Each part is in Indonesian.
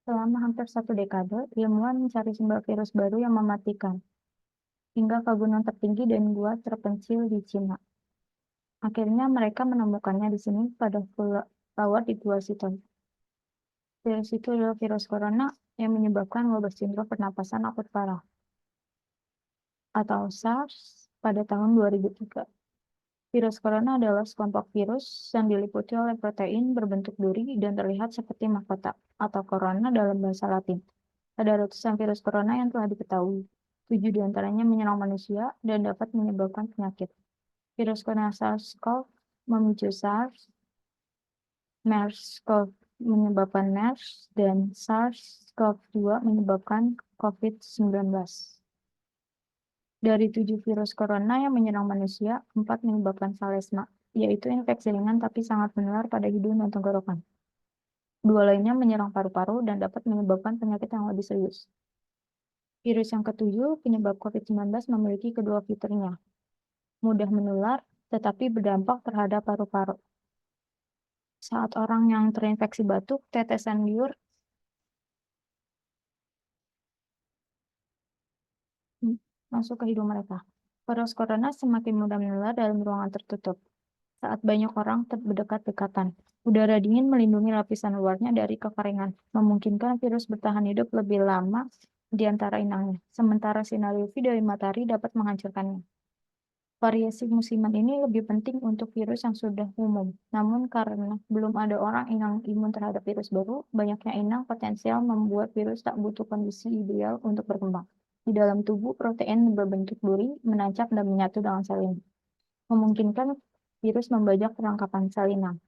Selama hampir 1 dekade, ilmuwan mencari sumber virus baru yang mematikan, hingga ke gunung tertinggi dan gua terpencil di Cina. Akhirnya mereka menemukannya di sini pada Pulau di Gua Siton. Virus itu adalah virus corona yang menyebabkan wabah sindrom pernapasan akut parah, atau SARS, pada tahun 2003. Virus corona adalah sekelompok virus yang diliputi oleh protein berbentuk duri dan terlihat seperti mahkota, atau corona dalam bahasa Latin. Ada ratusan virus corona yang telah diketahui. 7 diantaranya menyerang manusia dan dapat menyebabkan penyakit. Virus corona SARS-CoV memicu SARS, MERS-CoV menyebabkan MERS, dan SARS-CoV-2 menyebabkan COVID-19. Dari 7 virus corona yang menyerang manusia, 4 menyebabkan salesma, yaitu infeksi ringan tapi sangat menular pada hidung dan tenggorokan. 2 lainnya menyerang paru-paru dan dapat menyebabkan penyakit yang lebih serius. Virus yang ketujuh, penyebab COVID-19, memiliki kedua fiturnya. Mudah menular, tetapi berdampak terhadap paru-paru. Saat orang yang terinfeksi batuk, tetesan liur masuk ke hidung mereka. Virus corona semakin mudah menular dalam ruangan tertutup. Saat banyak orang berdekat-dekatan, udara dingin melindungi lapisan luarnya dari kekeringan, memungkinkan virus bertahan hidup lebih lama di antara inangnya, sementara sinar UV dari matahari dapat menghancurkannya. Variasi musiman ini lebih penting untuk virus yang sudah umum. Namun karena belum ada orang yang imun terhadap virus baru, banyaknya inang potensial membuat virus tak butuh kondisi ideal untuk berkembang. Di dalam tubuh, protein berbentuk duri menancap dan menyatu dengan sel inang, memungkinkan virus membajak perangkapan sel inang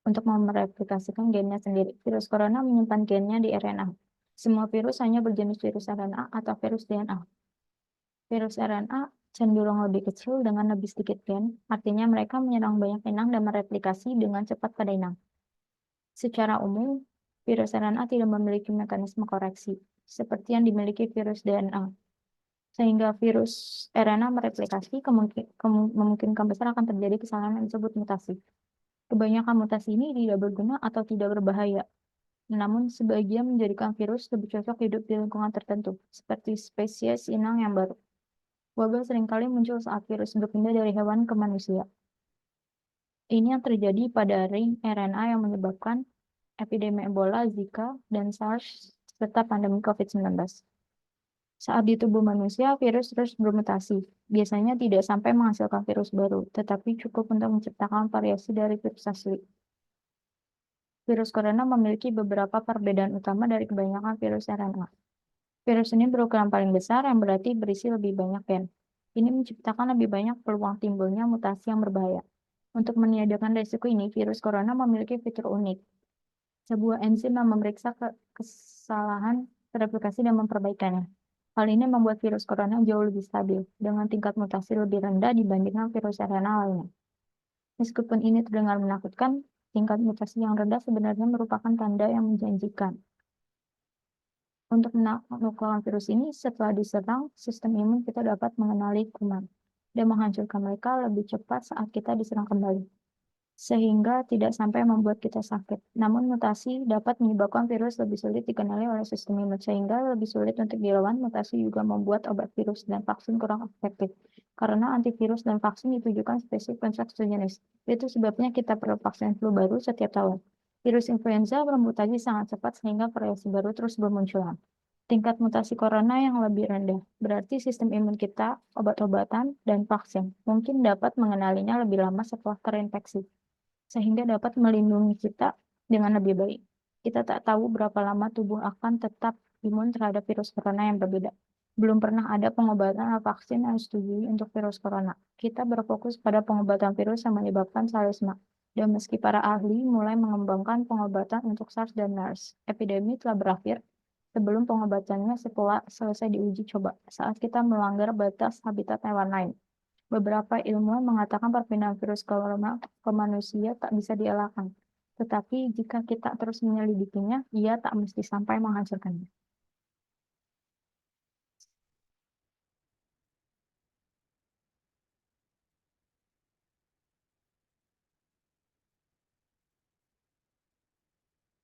untuk mereplikasikan gennya sendiri. Virus corona menyimpan gennya di RNA. Semua virus hanya berjenis virus RNA atau virus DNA. Virus RNA cenderung lebih kecil dengan lebih sedikit gen, artinya mereka menyerang banyak inang dan mereplikasi dengan cepat pada inang. Secara umum, virus RNA tidak memiliki mekanisme koreksi, seperti yang dimiliki virus DNA. Sehingga virus RNA mereplikasi kemungkinan besar akan terjadi kesalahan yang disebut mutasi. Kebanyakan mutasi ini tidak berguna atau tidak berbahaya, namun sebagian menjadikan virus lebih cocok hidup di lingkungan tertentu, seperti spesies inang yang baru. Wabah seringkali muncul saat virus berpindah dari hewan ke manusia. Ini yang terjadi pada ring RNA yang menyebabkan epidemi Ebola, Zika, dan SARS, serta pandemi COVID-19. Saat di tubuh manusia, virus terus bermutasi. Biasanya tidak sampai menghasilkan virus baru, tetapi cukup untuk menciptakan variasi dari virus asli. Virus corona memiliki beberapa perbedaan utama dari kebanyakan virus RNA. Virus ini berukuran paling besar, yang berarti berisi lebih banyak gen. Ini menciptakan lebih banyak peluang timbulnya mutasi yang berbahaya. Untuk meniadakan risiko ini, virus corona memiliki fitur unik. Sebuah enzim yang memeriksa kesalahan replikasi dan memperbaikannya. Hal ini membuat virus corona jauh lebih stabil, dengan tingkat mutasi lebih rendah dibandingkan virus RNA lainnya. Meskipun ini terdengar menakutkan, tingkat mutasi yang rendah sebenarnya merupakan tanda yang menjanjikan. Untuk menaklukkan virus ini, setelah diserang, sistem imun kita dapat mengenali kuman dan menghancurkan mereka lebih cepat saat kita diserang kembali, sehingga tidak sampai membuat kita sakit. Namun mutasi dapat menyebabkan virus lebih sulit dikenali oleh sistem imun, sehingga lebih sulit untuk dilawan. Mutasi juga membuat obat virus dan vaksin kurang efektif, karena antivirus dan vaksin ditujukan spesifik untuk satu jenis. Itu sebabnya kita perlu vaksin flu baru setiap tahun. Virus influenza bermutasi sangat cepat sehingga variasi baru terus bermunculan. Tingkat mutasi corona yang lebih rendah, berarti sistem imun kita, obat-obatan, dan vaksin mungkin dapat mengenalinya lebih lama setelah terinfeksi, sehingga dapat melindungi kita dengan lebih baik. Kita tak tahu berapa lama tubuh akan tetap imun terhadap virus corona yang berbeda. Belum pernah ada pengobatan atau vaksin yang disetujui untuk virus corona. Kita berfokus pada pengobatan virus yang menyebabkan salesma. Dan meski para ahli mulai mengembangkan pengobatan untuk SARS dan MERS, epidemi telah berakhir sebelum pengobatannya setelah selesai diuji coba, saat kita melanggar batas habitat hewan lain. Beberapa ilmuwan mengatakan perpindahan virus corona ke manusia tak bisa dielakkan. Tetapi jika kita terus menyelidikinya, ia tak mesti sampai menghancurkannya.